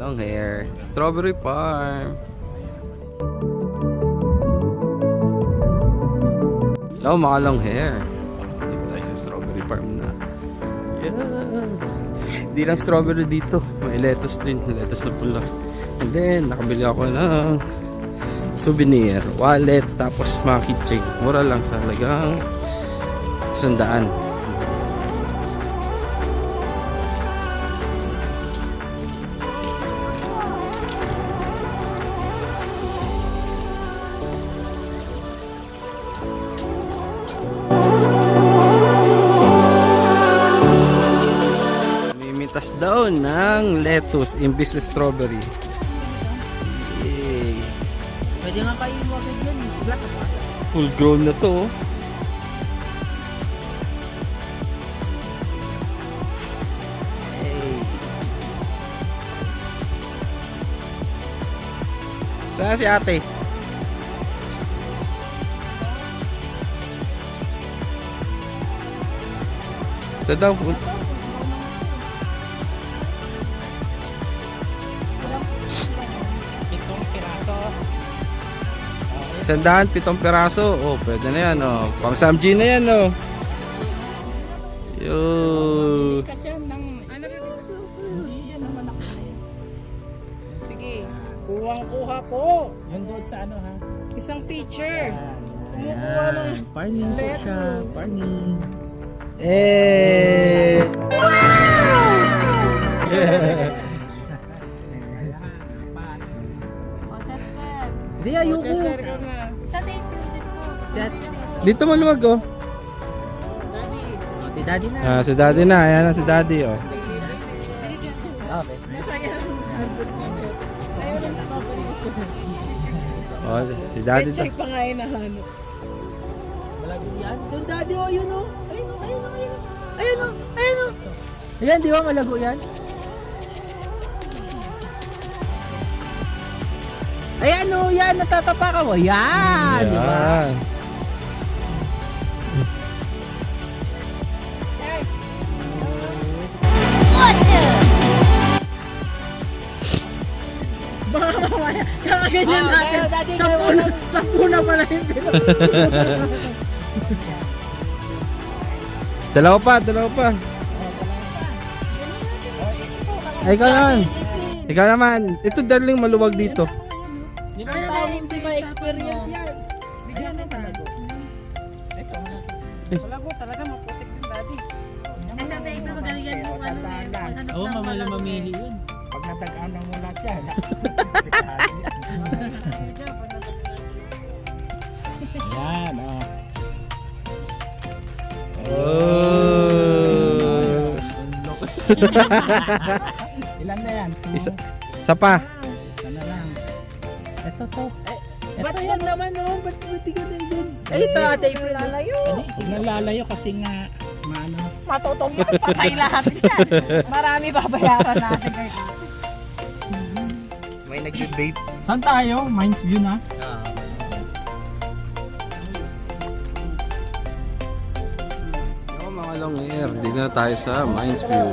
Long hair. Strawberry farm. Hello mga long hair. Dito tayo sa strawberry farm na. Yeah. Hindi lang strawberry dito. May lettuce din. Lettuce na pula. And then, nakabili ako ng souvenir, wallet, tapos mga keychain. Mura lang sa halagang 100. Mimitas daw ng lettuce imbis na strawberry. Yay. Pwede nga kayo agad yan. Full grown na to. Hey. Saan si ate? Ito daw. Sandaan, 7 piraso. Oh, pwede na yan, oh. Pang Samji na yan, oh. Yo. Sige, kuwang-kuha po. Yun doon sa ano ha? Isang picture. Kumukuha Ayan. ng Parning po siya. Parning. Eh. Hindi, ayoko. Chat. Dito maluwag, oh. Si daddy na. Ah, si daddy na. Ayan na si daddy, oh. Okay. Oh, si daddy to. Check pa nga yung nahanap. Malago yan. Yung daddy, oh, yun, oh. Ayun, oh, ayun, oh, ayun, oh. Ayun, oh, ayun, oh. Ayan, di ba malago yan? Ayan, oh, yan, natatapa ka mo. Yan, di ba? Ayan. Baka mamaya, kakaganyan Oh, natin. kayo, daddy, Sampu na pala yung pinag. Dalawa pa. Ay, ikaw naman. Ikaw naman. Ito darling maluwag dito. Hindi Ang tao hindi ba experience yan? Bigyan mo talago. Malago talaga, maputik ng daddy. Kasi tayo pero magalingan mo ano eh. Maghanap Oo, ng mamala malago. mamili yun. Pag natagaan mo lahat yan. Yan, oh. Oh. Ilan na yan? Isa pa. Isa na lang. Ito to. Ba't yan naman, oh? Ba't di ka din din? Ay, ito, ate, lalayo. Huwag na lalayo kasi nga, maano. Matutong yun, patay lahat yan. Marami babayaran natin kay ate. May nag-vape. Saan tayo? Mines View na? Yo, mga long hair. Dito na tayo sa Mines View.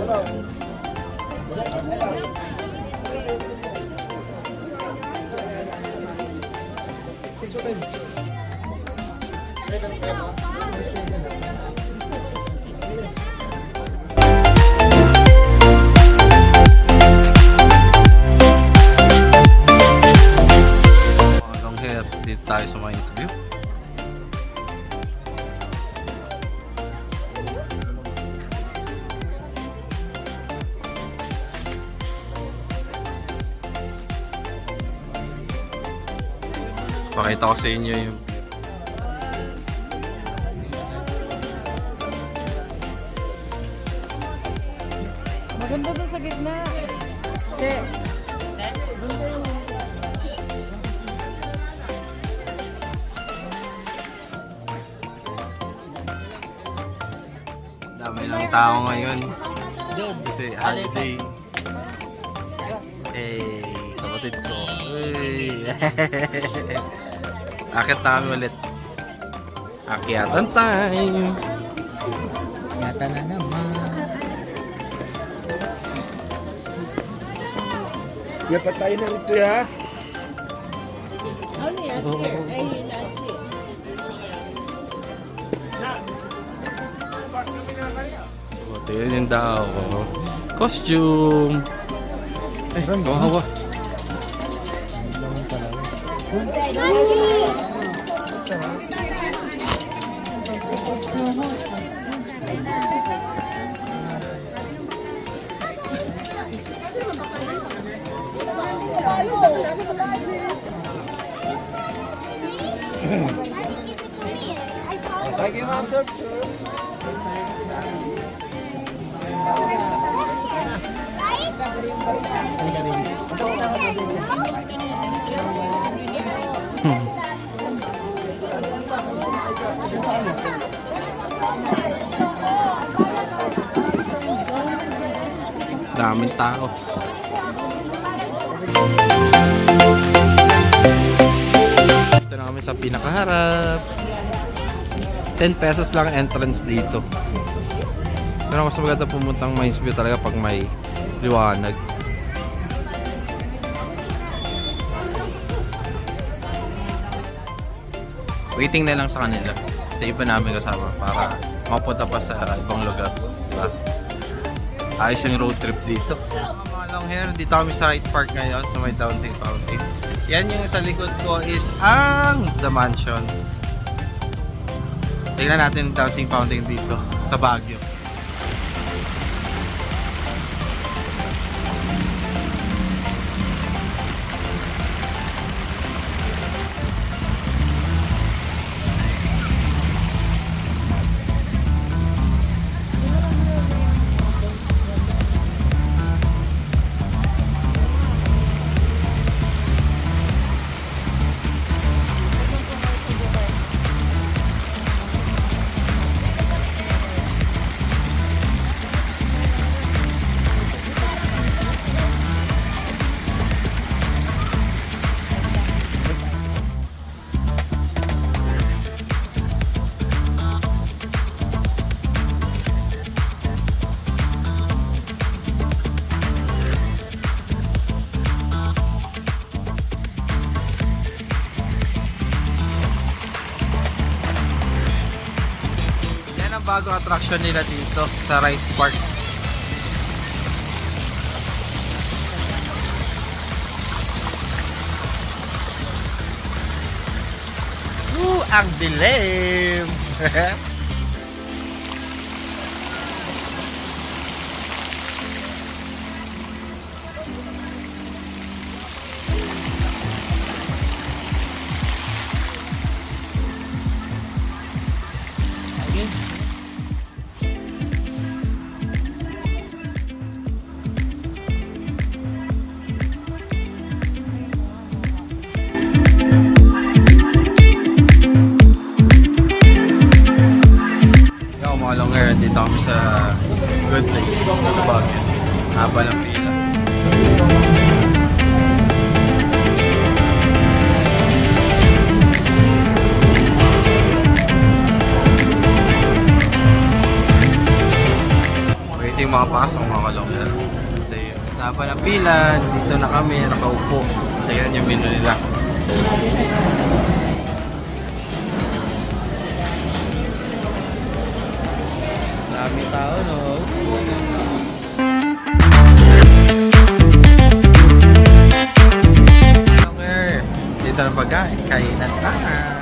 Mga long hair. Dito tayo sa Mines View. Pakita ko sa inyo yung Maganda doon sa gitna. Che. dami ng tao ngayon. Kasi holiday. Eh, kapatid ko. Uy. Akit na kami ulit. Akyatan time. Yata na naman. Yapat tayo na rito ya. Ano yan? Ay, lachi. Ito yun yung daw. Costume. Ay, kawawa. Sige, ma'am, sir. Daming tao. Ito na kami sa pinakaharap. 10 pesos lang entrance dito. Pero mas maganda pumuntang Mines View talaga pag may liwanag. Waiting na lang sa kanila. Sa iba namin kasama para mapunta pa sa ibang lugar. Diba? Ayos yung road trip dito. Mga long hair, dito kami sa Wright Park ngayon sa may Downside Fountain. Yan yung sa likod ko is ang The Mansion. Tingnan natin yung Downside Fountain dito sa Baguio. Bagong attraction nila dito sa Wright Park. Ang dilim! Dito kami sa Good Place sa Baguio. Haba ng pila. Waiting makapasok mga kalongger. Kasi haba ng pila, dito na kami, nakaupo. Tingnan yung menu nila. Daming tao, no? Dito na pagkain, kainan tayo.